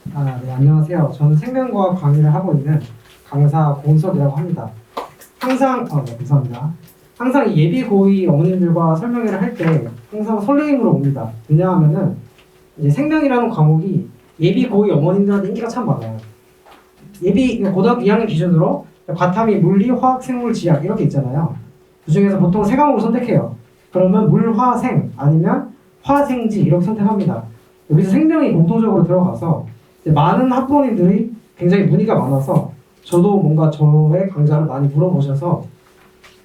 네, 안녕하세요. 저는 생명과학 강의를 하고 있는 강사 고은석이라고 합니다. 네, 감사합니다. 항상 이 예비 고위 어머님들과 설명회를 할 때 항상 설레임으로 옵니다. 왜냐하면은 이제 생명이라는 과목이 예비 고위 어머님들한테 인기가 참 많아요. 고등학교 2학년 기준으로 과탐이 물리, 화학, 생물, 지학 이렇게 있잖아요. 그 중에서 보통 세 과목을 선택해요. 그러면 물, 화, 생 아니면 화생지 이렇게 선택합니다. 여기서 생명이 공통적으로 들어가서 많은 학부모님들이 굉장히 문의가 많아서 저도 뭔가 저의 강좌를 많이 물어보셔서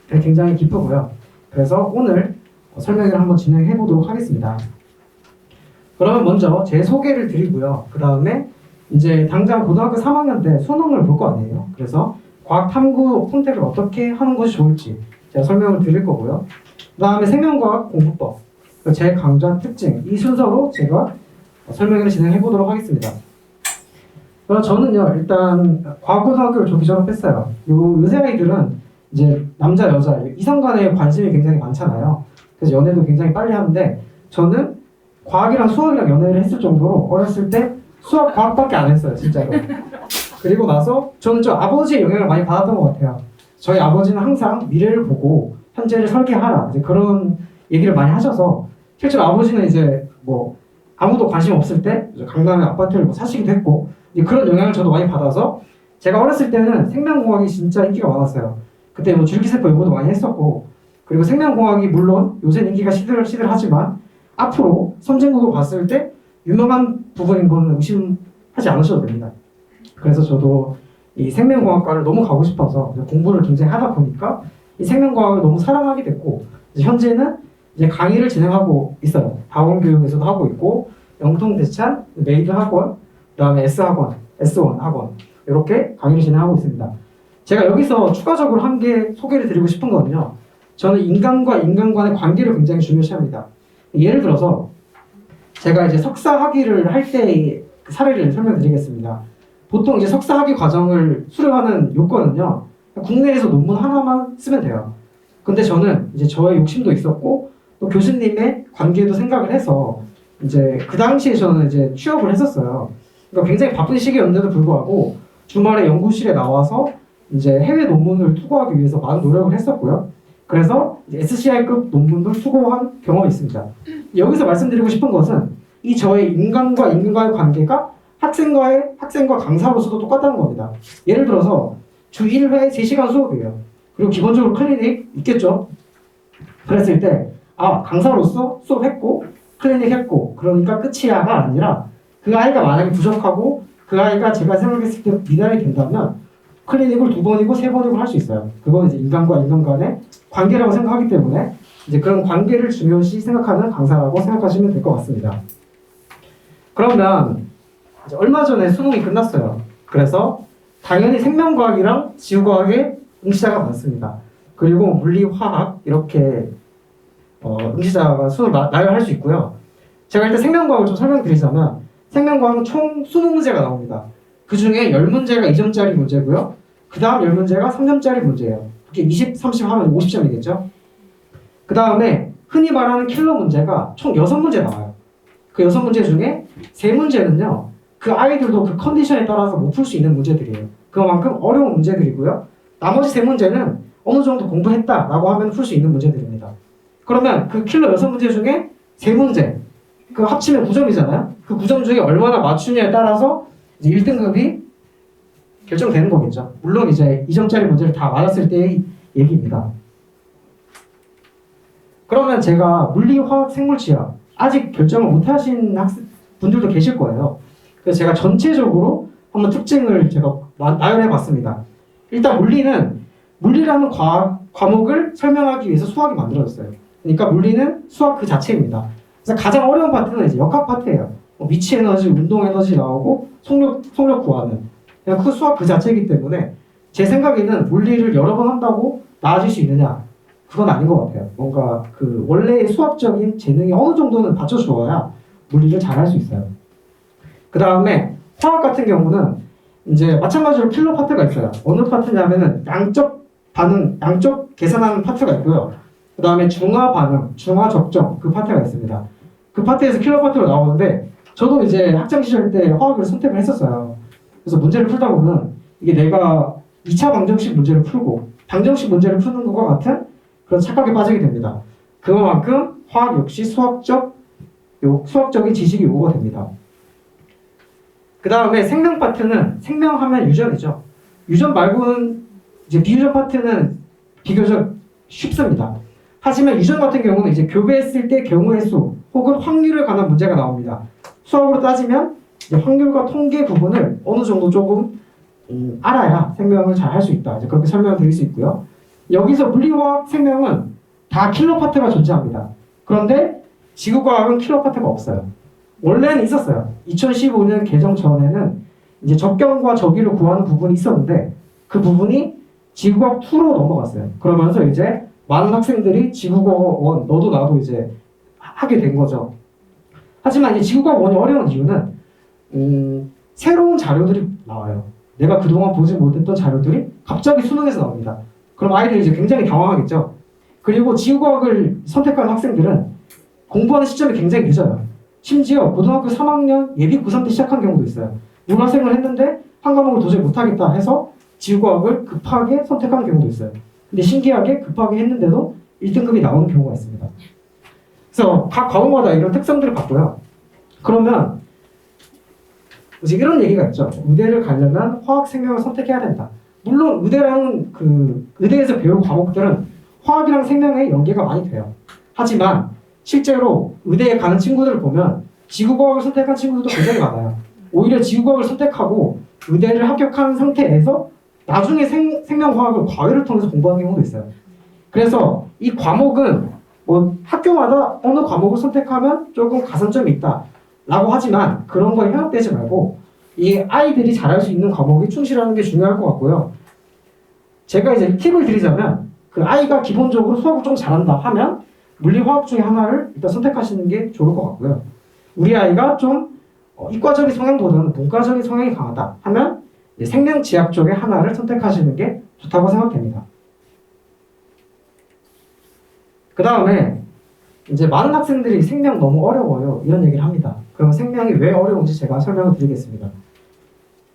굉장히 기쁘고요. 그래서 오늘 설명회를 한번 진행해 보도록 하겠습니다. 그러면 먼저 제 소개를 드리고요. 그 다음에 이제 당장 고등학교 3학년 때 수능을 볼 거 아니에요. 그래서 과학 탐구 선택을 어떻게 하는 것이 좋을지 제가 설명을 드릴 거고요. 그 다음에 생명과학 공부법, 제 강좌 특징, 이 순서로 제가 설명회를 진행해 보도록 하겠습니다. 그럼 저는요, 일단 과학고등학교를 조기 졸업했어요. 요새 아이들은 이제 남자, 여자, 이성 간에 관심이 굉장히 많잖아요. 그래서 연애도 굉장히 빨리 하는데 저는 과학이랑 수학이랑 연애를 했을 정도로 어렸을 때 수학, 과학밖에 안 했어요, 진짜로. 그리고 나서 저는 좀 아버지의 영향을 많이 받았던 것 같아요. 저희 아버지는 항상 미래를 보고 현재를 설계하라, 이제 그런 얘기를 많이 하셔서 실제로 아버지는 이제 뭐 아무도 관심 없을 때 강남에 아파트를 뭐 사시기도 했고 그런 영향을 저도 많이 받아서 제가 어렸을 때는 생명공학이 진짜 인기가 많았어요. 그때 뭐 줄기세포 연구도 많이 했었고, 그리고 생명공학이 물론 요새는 인기가 시들시들하지만 앞으로 선진국을 봤을 때 유명한 부분인 거는 의심하지 않으셔도 됩니다. 그래서 저도 이 생명공학과를 너무 가고 싶어서 공부를 굉장히 하다 보니까 이 생명과학을 너무 사랑하게 됐고, 현재는 이제 강의를 진행하고 있어요. 다원교육에서도 하고 있고, 영통대찬, 메이드 학원, 그 다음에 S학원, S1 학원 이렇게 강의를 진행하고 있습니다. 제가 여기서 추가적으로 한 개 소개를 드리고 싶은 거는요. 저는 인간과 인간 간의 관계를 굉장히 중요시합니다. 예를 들어서 제가 이제 석사 학위를 할 때의 사례를 설명드리겠습니다. 보통 이제 석사 학위 과정을 수료하는 요건은요. 국내에서 논문 하나만 쓰면 돼요. 근데 저는 이제 저의 욕심도 있었고 또 교수님의 관계도 생각을 해서 이제 그 당시에 저는 이제 취업을 했었어요. 그러니까 굉장히 바쁜 시기였는데도 불구하고 주말에 연구실에 나와서 이제 해외 논문을 투고하기 위해서 많은 노력을 했었고요. 그래서 SCI급 논문을 투고한 경험이 있습니다. 여기서 말씀드리고 싶은 것은 이 저의 인간과 인간과의 관계가 학생과 강사로서도 똑같다는 겁니다. 예를 들어서 주 1회 3시간 수업이에요. 그리고 기본적으로 클리닉 있겠죠. 그랬을 때 강사로서 수업했고 클리닉 했고 그러니까 끝이야가 아니라 그 아이가 만약에 부족하고 그 아이가 제가 생각했을 때 미달이 된다면 클리닉을 2번이고 3번이고 할 수 있어요. 그건 이제 인간과 인간 간의 관계라고 생각하기 때문에 이제 그런 관계를 중요시 생각하는 강사라고 생각하시면 될 것 같습니다. 그러면 이제 얼마 전에 수능이 끝났어요. 그래서 당연히 생명과학이랑 지구과학에 응시자가 많습니다. 그리고 물리, 화학 이렇게 응시자가 수능을 나열할 수 있고요. 제가 일단 생명과학을 좀 설명드리자면 생명과학은 총 20문제가 나옵니다. 그 중에 10문제가 2점짜리 문제고요. 그 다음 10문제가 3점짜리 문제예요. 이렇게 20, 30 하면 50점이겠죠? 그 다음에 흔히 말하는 킬러 문제가 총 6문제 나와요. 그 6문제 중에 3문제는요. 그 아이들도 그 컨디션에 따라서 못 풀 수 있는 문제들이에요. 그만큼 어려운 문제들이고요. 나머지 3문제는 어느 정도 공부했다라고 하면 풀 수 있는 문제들입니다. 그러면 그 킬러 6문제 중에 3문제, 그 합치면 9점이잖아요. 그 9점 중에 얼마나 맞추냐에 따라서 이제 1등급이 결정되는 거겠죠. 물론 이제 2점짜리 문제를 다 맞았을 때의 얘기입니다. 그러면 제가 물리, 화학, 생물, 지학 아직 결정을 못 하신 분들도 계실 거예요. 그래서 제가 전체적으로 한번 특징을 제가 나열해 봤습니다. 일단 물리라는 과목을 설명하기 위해서 수학이 만들어졌어요. 그러니까 물리는 수학 그 자체입니다. 그래서 가장 어려운 파트는 이제 역학 파트예요. 위치 에너지, 운동 에너지 나오고 속력 구하는 그냥 그 수학 그 자체이기 때문에 제 생각에는 물리를 여러 번 한다고 나아질 수 있느냐? 그건 아닌 것 같아요. 뭔가 그 원래의 수학적인 재능이 어느 정도는 받쳐주어야 물리를 잘할 수 있어요. 그 다음에 화학 같은 경우는 이제 마찬가지로 필러 파트가 있어요. 어느 파트냐면은 양적 계산하는 파트가 있고요. 그 다음에 중화 반응, 중화 적정 그 파트가 있습니다. 그 파트에서 킬러 파트로 나오는데 저도 이제 학창 시절 때 화학을 선택을 했었어요. 그래서 문제를 풀다 보면 이게 내가 2차 방정식 문제를 풀고 방정식 문제를 푸는 것과 같은 그런 착각에 빠지게 됩니다. 그만큼 화학 역시 수학적인 지식이 요구가 됩니다. 그 다음에 생명 파트는 생명하면 유전이죠. 유전 말고는 이제 비유전 파트는 비교적 쉽습니다. 하지만 유전 같은 경우는 이제 교배했을 때 경우의 수 혹은 확률에 관한 문제가 나옵니다. 수학으로 따지면 이제 확률과 통계 부분을 어느 정도 조금 알아야 생명을 잘 할 수 있다. 이제 그렇게 설명을 드릴 수 있고요. 여기서 물리화학 생명은 다 킬러 파트가 존재합니다. 그런데 지구과학은 킬러 파트가 없어요. 원래는 있었어요. 2015년 개정 전에는 이제 적경과 적의를 구하는 부분이 있었는데 그 부분이 지구과학 2로 넘어갔어요. 그러면서 이제 많은 학생들이 지구과학 1, 너도 나도 이제 하게 된 거죠. 하지만 이제 지구과학 1이 어려운 이유는 새로운 자료들이 나와요. 내가 그동안 보지 못했던 자료들이 갑자기 수능에서 나옵니다. 그럼 아이들이 이제 굉장히 당황하겠죠. 그리고 지구과학을 선택한 학생들은 공부하는 시점이 굉장히 늦어요. 심지어 고등학교 3학년 예비 고3 때 시작한 경우도 있어요. 문화생을 했는데 한 과목을 도저히 못하겠다 해서 지구과학을 급하게 선택한 경우도 있어요. 근데 신기하게 급하게 했는데도 1등급이 나오는 경우가 있습니다. 그래서 각 과목마다 이런 특성들을 봤고요. 그러면 이제 이런 얘기가 있죠. 의대를 가려면 화학 생명을 선택해야 된다. 물론 의대랑 의대에서 배울 과목들은 화학이랑 생명의 연계가 많이 돼요. 하지만 실제로 의대에 가는 친구들을 보면 지구과학을 선택한 친구들도 굉장히 많아요. 오히려 지구과학을 선택하고 의대를 합격한 상태에서 나중에 생명과학을 과외를 통해서 공부하는 경우도 있어요. 그래서 이 과목은 뭐 학교마다 어느 과목을 선택하면 조금 가산점이 있다 라고 하지만 그런 거에 현혹되지 말고 이 아이들이 잘할 수 있는 과목에 충실하는 게 중요할 것 같고요. 제가 이제 팁을 드리자면 그 아이가 기본적으로 수학을 좀 잘한다 하면 물리화학 중에 하나를 일단 선택하시는 게 좋을 것 같고요. 우리 아이가 좀 이과적인 성향보다는 문과적인 성향이 강하다 하면 생명지학 쪽에 하나를 선택하시는 게 좋다고 생각됩니다. 그 다음에 이제 많은 학생들이 생명 너무 어려워요 이런 얘기를 합니다. 그러면 생명이 왜 어려운지 제가 설명을 드리겠습니다.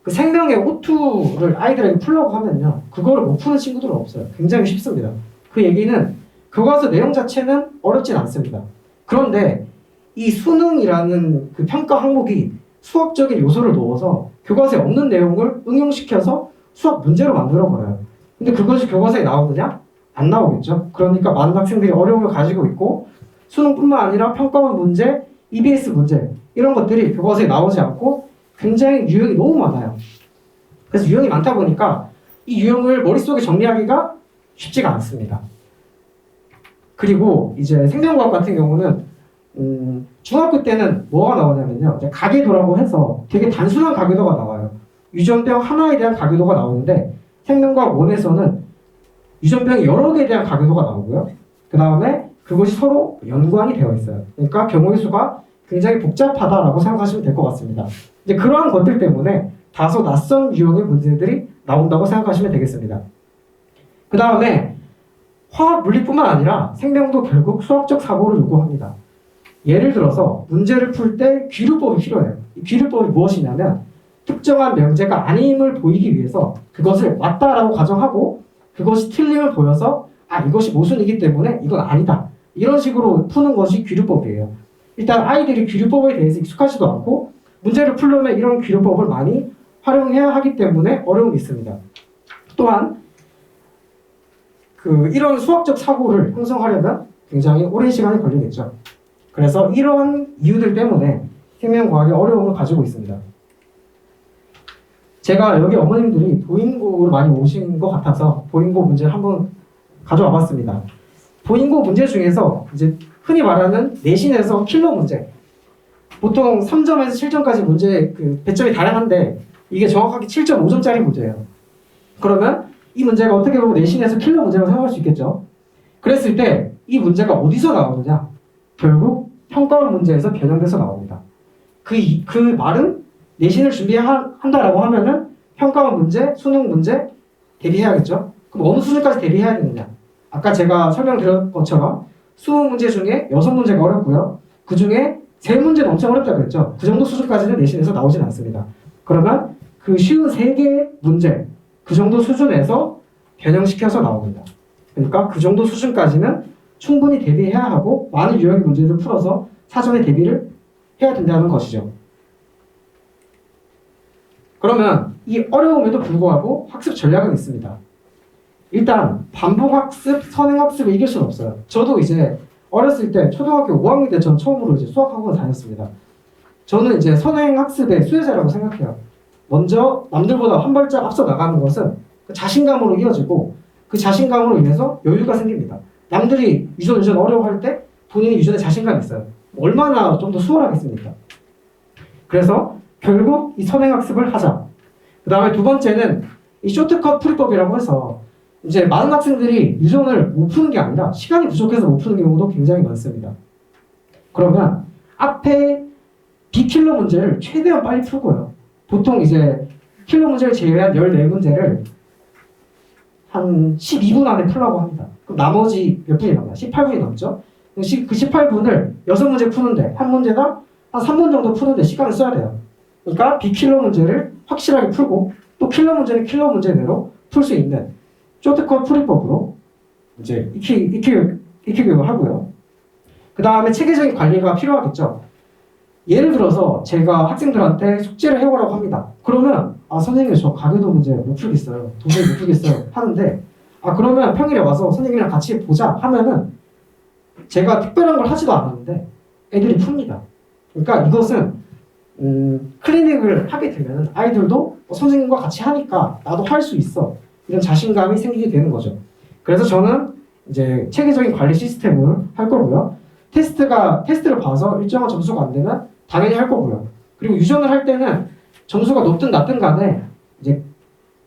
그 생명의 O2를 아이들에게 풀라고 하면요, 그거를 못 푸는 친구들은 없어요. 굉장히 쉽습니다. 그 얘기는 교과서 내용 자체는 어렵진 않습니다. 그런데 이 수능이라는 그 평가 항목이 수학적인 요소를 넣어서 교과서에 없는 내용을 응용시켜서 수학 문제로 만들어버려요. 근데 그것이 교과서에 나오느냐? 안 나오겠죠. 그러니까 많은 학생들이 어려움을 가지고 있고 수능뿐만 아니라 평가원 문제, EBS 문제 이런 것들이 교과서에 나오지 않고 굉장히 유형이 너무 많아요. 그래서 유형이 많다 보니까 이 유형을 머릿속에 정리하기가 쉽지가 않습니다. 그리고 이제 생명과학 같은 경우는 중학교 때는 뭐가 나오냐면요, 이제 가계도라고 해서 되게 단순한 가계도가 나와요. 유전병 하나에 대한 가계도가 나오는데 생명과학 1에서는 유전병 여러 개에 대한 가계도가 나오고요. 그 다음에 그것이 서로 연관이 되어 있어요. 그러니까 경우의 수가 굉장히 복잡하다라고 생각하시면 될 것 같습니다. 이제 그러한 것들 때문에 다소 낯선 유형의 문제들이 나온다고 생각하시면 되겠습니다. 그 다음에 화학 물리뿐만 아니라 생명도 결국 수학적 사고를 요구합니다. 예를 들어서 문제를 풀 때 귀류법이 필요해요. 이 귀류법이 무엇이냐면 특정한 명제가 아님을 보이기 위해서 그것을 맞다라고 가정하고 그것이 틀림을 보여서 이것이 모순이기 때문에 이건 아니다. 이런 식으로 푸는 것이 귀류법이에요. 일단 아이들이 귀류법에 대해서 익숙하지도 않고 문제를 풀려면 이런 귀류법을 많이 활용해야 하기 때문에 어려움이 있습니다. 또한 이런 수학적 사고를 형성하려면 굉장히 오랜 시간이 걸리겠죠. 그래서 이러한 이유들 때문에 생명과학이 어려움을 가지고 있습니다. 제가 여기 어머님들이 보인고를 많이 오신 것 같아서 보인고 문제를 한번 가져와 봤습니다. 보인고 문제 중에서 이제 흔히 말하는 내신에서 킬러 문제, 보통 3점에서 7점까지 문제 배점이 다양한데 이게 정확하게 7.5점짜리 문제예요. 그러면 이 문제가 어떻게 보면 내신에서 킬러 문제라고 생각할 수 있겠죠. 그랬을 때 이 문제가 어디서 나오느냐? 결국 평가원 문제에서 변형돼서 나옵니다. 그 말은 내신을 준비한다라고 하면은 평가원 문제, 수능 문제 대비해야겠죠. 그럼 어느 수준까지 대비해야 되느냐? 아까 제가 설명드린 것처럼 20문제 중에 6문제가 어렵고요. 그 중에 세 문제는 엄청 어렵다고 했죠. 그 정도 수준까지는 내신에서 나오진 않습니다. 그러면 그 쉬운 3개 문제, 그 정도 수준에서 변형시켜서 나옵니다. 그러니까 그 정도 수준까지는 충분히 대비해야 하고 많은 유형의 문제를 풀어서 사전에 대비를 해야 된다는 것이죠. 그러면 이 어려움에도 불구하고 학습 전략은 있습니다. 일단 반복학습, 선행학습을 이길 수는 없어요. 저도 이제 어렸을 때 초등학교 5학년 때 전 처음으로 이제 수학학원을 다녔습니다. 저는 이제 선행학습의 수혜자라고 생각해요. 먼저 남들보다 한 발짝 앞서 나가는 것은 그 자신감으로 이어지고 그 자신감으로 인해서 여유가 생깁니다. 남들이 유전 어려워할 때 본인이 유전에 자신감이 있어요. 얼마나 좀 더 수월하겠습니까? 그래서 결국 이 선행학습을 하자. 그 다음에 두 번째는 이 쇼트컷 풀이법이라고 해서 이제 많은 학생들이 유전을 못 푸는 게 아니라 시간이 부족해서 못 푸는 경우도 굉장히 많습니다. 그러면 앞에 비킬러 문제를 최대한 빨리 풀고요. 보통 이제 킬러 문제를 제외한 14문제를 한 12분 안에 풀라고 합니다. 그럼 나머지 몇 분이 남나요? 18분이 남죠? 그 18분을 6문제 푸는데 한 문제당 한 3분 정도 푸는데 시간을 써야 돼요. 그러니까 비킬러 문제를 확실하게 풀고 또 킬러 문제는 킬러 문제대로 풀 수 있는 쇼트컷 풀이법으로 이제 익히기로 하고요. 그 다음에 체계적인 관리가 필요하겠죠. 예를 들어서 제가 학생들한테 숙제를 해오라고 합니다. 그러면 선생님 저 가계도 문제 못 풀겠어요. 도저히 못 풀겠어요. 하는데 그러면 평일에 와서 선생님이랑 같이 보자 하면은 제가 특별한 걸 하지도 않았는데 애들이 풉니다. 그러니까 이것은 클리닉을 하게 되면 아이들도 선생님과 같이 하니까 나도 할 수 있어. 이런 자신감이 생기게 되는 거죠. 그래서 저는 이제 체계적인 관리 시스템을 할 거고요. 테스트를 봐서 일정한 점수가 안 되면 당연히 할 거고요. 그리고 유전을 할 때는 점수가 높든 낮든 간에 이제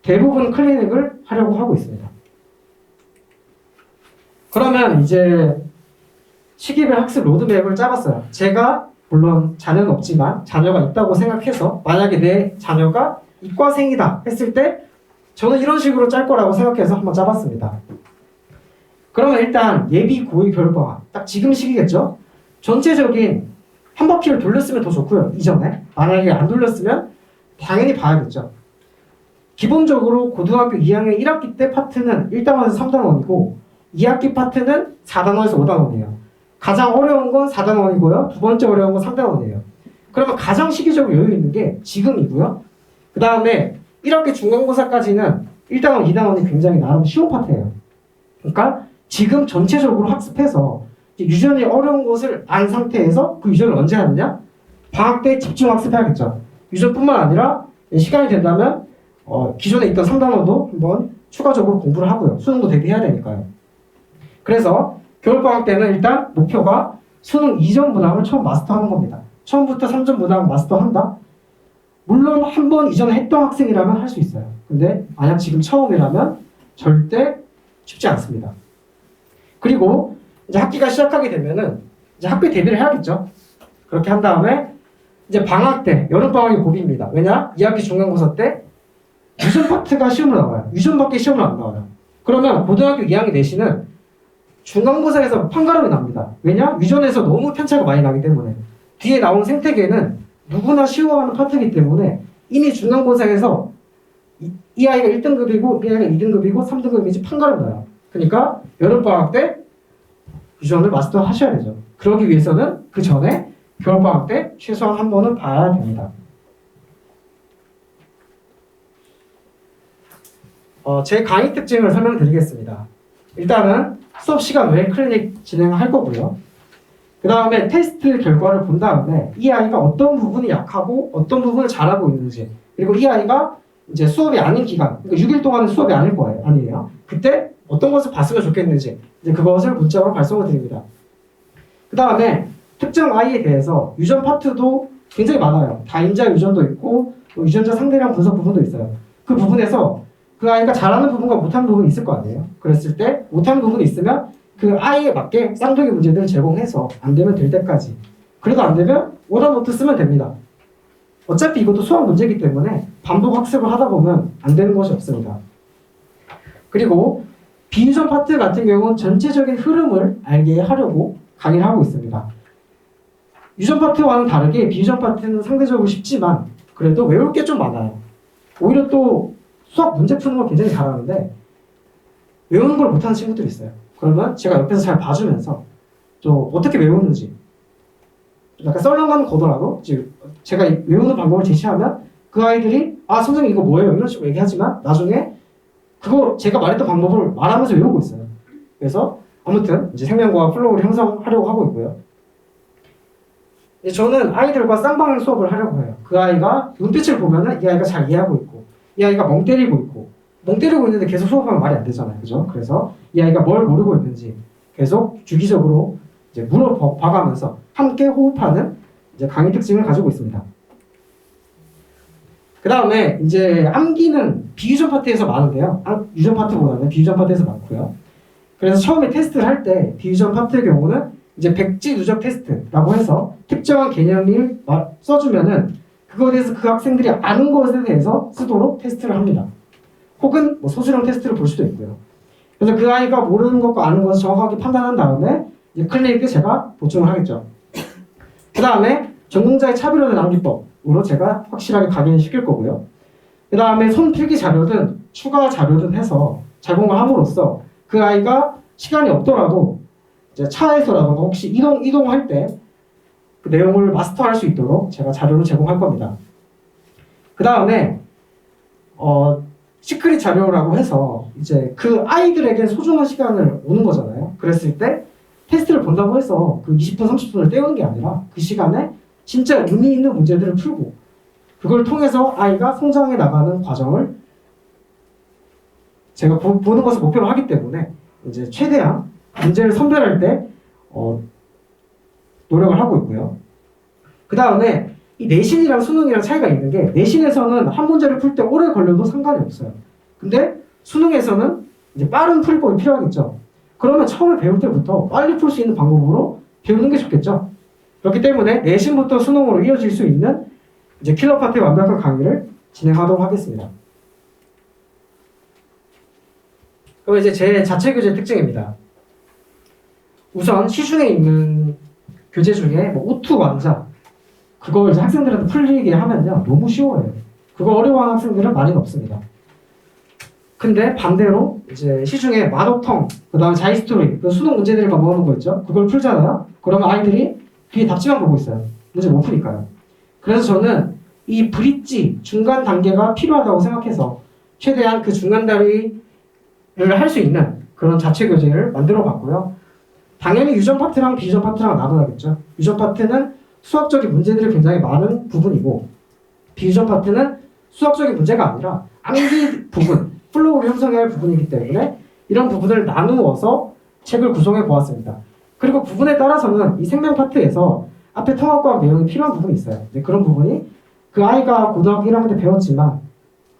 대부분 클리닉을 하려고 하고 있습니다. 그러면 이제 시기별 학습 로드맵을 짜봤어요. 제가 물론 자녀는 없지만 자녀가 있다고 생각해서 만약에 내 자녀가 이과생이다 했을 때 저는 이런 식으로 짤 거라고 생각해서 한번 짜봤습니다. 그러면 일단 예비 고의 겨울방학 딱 지금 시기겠죠? 전체적인 한 바퀴를 돌렸으면 더 좋고요. 이전에 만약에 안 돌렸으면 당연히 봐야겠죠. 기본적으로 고등학교 2학년 1학기 때 파트는 1단원에서 3단원이고 2학기 파트는 4단원에서 5단원이에요. 가장 어려운 건 4단원이고요. 두 번째 어려운 건 3단원이에요. 그러면 가장 시기적으로 여유 있는 게 지금이고요. 그 다음에 1학기 중간고사까지는 1단원, 2단원이 굉장히 나름 쉬운 파트예요. 그러니까 지금 전체적으로 학습해서 유전이 어려운 것을 안 상태에서 그 유전을 언제 하느냐? 방학 때 집중 학습해야겠죠. 유전뿐만 아니라 시간이 된다면 기존에 있던 3단원도 한번 추가적으로 공부를 하고요. 수능도 대비해야 되니까요. 그래서 겨울방학 때는 일단 목표가 수능 이전 문항을 처음 마스터하는 겁니다. 처음부터 3전 문항 마스터한다? 물론 한 번 이전에 했던 학생이라면 할 수 있어요. 근데 만약 지금 처음이라면 절대 쉽지 않습니다. 그리고 이제 학기가 시작하게 되면은 이제 학교에 대비를 해야겠죠. 그렇게 한 다음에 이제 방학 때 여름방학이 고비입니다. 왜냐? 2학기 중간고사 때 유전 파트가 시험을 나와요. 유전밖에 시험을 안 나와요. 그러면 고등학교 2학기 내신은 중간고사에서 판가름이 납니다. 왜냐? 유전에서 너무 편차가 많이 나기 때문에 뒤에 나온 생태계는 누구나 쉬워하는 파트이기 때문에 이미 중간고사에서 이 아이가 1등급이고 이 아이가 2등급이고 3등급인지 판가름 나요. 그러니까 여름방학 때 유전을 마스터 하셔야 되죠. 그러기 위해서는 그 전에 겨울방학 때 최소한 한 번은 봐야 됩니다. 제 강의 특징을 설명드리겠습니다. 일단은 수업 시간 외에 클리닉 진행할 거고요. 그 다음에 테스트 결과를 본 다음에 이 아이가 어떤 부분이 약하고 어떤 부분을 잘하고 있는지, 그리고 이 아이가 이제 수업이 아닌 기간, 그러니까 6일 동안은 수업이 아닐 거예요. 아니에요. 그때 어떤 것을 봤으면 좋겠는지 이제 그것을 문자로 발송을 드립니다. 그 다음에 특정 아이에 대해서 유전 파트도 굉장히 많아요. 다인자 유전도 있고 유전자 상대량 분석 부분도 있어요. 그 부분에서 그 아이가 잘하는 부분과 못하는 부분이 있을 거 아니에요. 그랬을 때 못하는 부분이 있으면 그 아이에 맞게 쌍둥이 문제들을 제공해서 안 되면 될 때까지, 그래도 안 되면 오답 노트 쓰면 됩니다. 어차피 이것도 수학 문제이기 때문에 반복 학습을 하다 보면 안 되는 것이 없습니다. 그리고 비유전 파트 같은 경우는 전체적인 흐름을 알게 하려고 강의를 하고 있습니다. 유전 파트와는 다르게 비유전 파트는 상대적으로 쉽지만 그래도 외울 게 좀 많아요. 오히려 또 수학 문제 푸는 걸 굉장히 잘하는데 외우는 걸 못하는 친구들이 있어요. 그러면 제가 옆에서 잘 봐주면서 좀 어떻게 외우는지 약간 썰렁한 거더라도 제가 외우는 방법을 제시하면 그 아이들이 아 선생님 이거 뭐예요? 이런 식으로 얘기하지만 나중에 그거 제가 말했던 방법을 말하면서 외우고 있어요. 그래서 아무튼 이제 생명과학 플로우를 형성하려고 하고 있고요. 이제 저는 아이들과 쌍방향 수업을 하려고 해요. 그 아이가 눈빛을 보면은 이 아이가 잘 이해하고 있고 이 아이가 멍 때리고 있고 멍 때리고 있는데 계속 수업하면 말이 안 되잖아요. 그죠? 그래서 이 아이가 뭘 모르고 있는지 계속 주기적으로 이제 물어봐가면서 함께 호흡하는 이제 강의 특징을 가지고 있습니다. 그 다음에 이제 암기는 비유전 파트에서 많은데요. 유전 파트보다는 비유전 파트에서 많고요. 그래서 처음에 테스트를 할 때 비유전 파트의 경우는 이제 백지 누적 테스트라고 해서 특정한 개념을 써주면은 그거에 대해서 그 학생들이 아는 것에 대해서 쓰도록 테스트를 합니다. 혹은 뭐 소수령 테스트를 볼 수도 있고요. 그래서 그 아이가 모르는 것과 아는 것을 정확하게 판단한 다음에 이제 클리닉에 제가 보충을 하겠죠. 그 다음에 전공자의 차별화된 암기법으로 제가 확실하게 각인시킬 거고요. 그 다음에 손필기 자료든 추가 자료든 해서 제공을 함으로써 그 아이가 시간이 없더라도 이제 차에서라든가 혹시 이동할 때 그 내용을 마스터할 수 있도록 제가 자료를 제공할 겁니다. 그 다음에 시크릿 자료라고 해서 이제 그 아이들에게 소중한 시간을 오는 거잖아요. 그랬을 때 테스트를 본다고 해서 그 20분, 30분을 때우는 게 아니라 그 시간에 진짜 의미 있는 문제들을 풀고 그걸 통해서 아이가 성장해 나가는 과정을 제가 보는 것을 목표로 하기 때문에 이제 최대한 문제를 선별할 때 노력을 하고 있고요. 그 다음에 이 내신이랑 수능이랑 차이가 있는 게 내신에서는 한 문제를 풀 때 오래 걸려도 상관이 없어요. 근데 수능에서는 이제 빠른 풀이법이 필요하겠죠. 그러면 처음에 배울 때부터 빨리 풀 수 있는 방법으로 배우는 게 좋겠죠. 그렇기 때문에 내신부터 수능으로 이어질 수 있는 이제 킬러 파트의 완벽한 강의를 진행하도록 하겠습니다. 그럼 이제 제 자체 교재 특징입니다. 우선 시중에 있는 교재 중에 뭐 오투 완자 그걸 이제 학생들한테 풀리게 하면요 너무 쉬워요. 그거 어려워하는 학생들은 많이는 없습니다. 근데 반대로 이제 시중에 마더텅 그다음에 자이스토리 그 수능 문제들을 모으는 거 있죠. 그걸 풀잖아요. 그러면 아이들이 뒤에 답지만 보고 있어요. 문제 못 푸니까요. 그래서 저는 이 브릿지 중간 단계가 필요하다고 생각해서 최대한 그 중간 다리를 할 수 있는 그런 자체 교재를 만들어 봤고요. 당연히 유전 파트랑 비유전 파트랑 나눠야겠죠. 유전 파트는 수학적인 문제들이 굉장히 많은 부분이고 비유전 파트는 수학적인 문제가 아니라 암기 부분, 플로우를 형성해야 할 부분이기 때문에 이런 부분을 나누어서 책을 구성해 보았습니다. 그리고 부분에 따라서는 이 생명 파트에서 앞에 통합과학 내용이 필요한 부분이 있어요. 그런 부분이 그 아이가 고등학교 1학년 때 배웠지만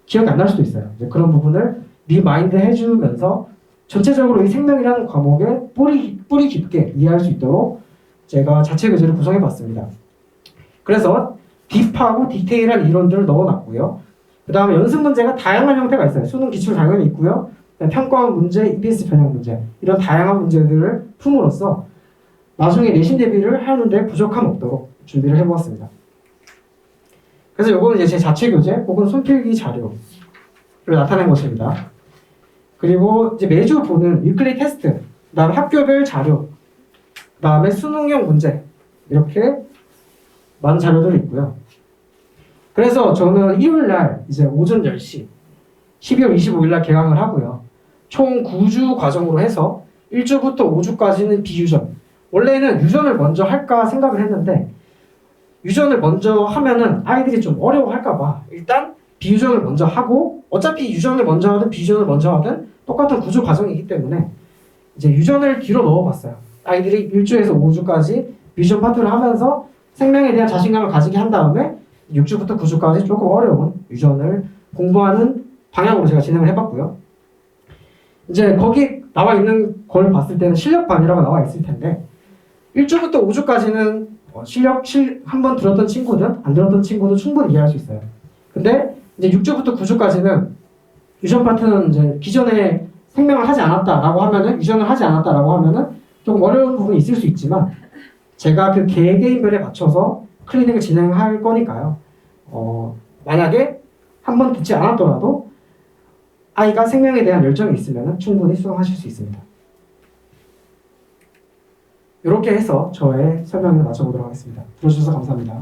기억이 안 날 수도 있어요. 그런 부분을 리마인드 해주면서 전체적으로 이 생명이라는 과목에 뿌리 깊게 이해할 수 있도록 제가 자체 교재를 구성해 봤습니다. 그래서 딥하고 디테일한 이론들을 넣어놨고요. 그 다음에 연습 문제가 다양한 형태가 있어요. 수능 기출 당연히 있고요. 평가원 문제, EBS 변형 문제 이런 다양한 문제들을 품으로써 나중에 내신 대비를 하는데 부족함 없도록 준비를 해보았습니다. 그래서 이거는 이제 제 자체 교재 혹은 손필기 자료를 나타낸 것입니다. 그리고 이제 매주 보는 위클리 테스트, 그다음에 학교별 자료, 그다음에 수능형 문제 이렇게 많은 자료들이 있고요. 그래서 저는 일요일 날 이제 오전 10시 12월 25일 날 개강을 하고요. 총 9주 과정으로 해서 1주부터 5주까지는 비유전. 원래는 유전을 먼저 할까 생각을 했는데 유전을 먼저 하면은 아이들이 좀 어려워할까 봐 일단 비유전을 먼저 하고 어차피 유전을 먼저 하든 비유전을 먼저 하든 똑같은 구조 과정이기 때문에 이제 유전을 뒤로 넣어봤어요. 아이들이 1주에서 5주까지 비유전 파트를 하면서 생명에 대한 자신감을 가지게 한 다음에 6주부터 9주까지 조금 어려운 유전을 공부하는 방향으로 제가 진행을 해봤고요. 이제 거기 나와 있는 걸 봤을 때는 실력반이라고 나와 있을 텐데 1주부터 5주까지는 한번 들었던 친구든 안 들었던 친구도 충분히 이해할 수 있어요. 근데 이제 6주부터 9주까지는 유전 파트는 이제 기존에 생명을 하지 않았다라고 하면은 유전을 하지 않았다라고 하면은 조금 어려운 부분이 있을 수 있지만 제가 그 개개인별에 맞춰서 클리닉을 진행할 거니까요. 만약에 한 번 듣지 않았더라도 아이가 생명에 대한 열정이 있으면 충분히 수강하실 수 있습니다. 이렇게 해서 저의 설명을 마쳐보도록 하겠습니다. 들어주셔서 감사합니다.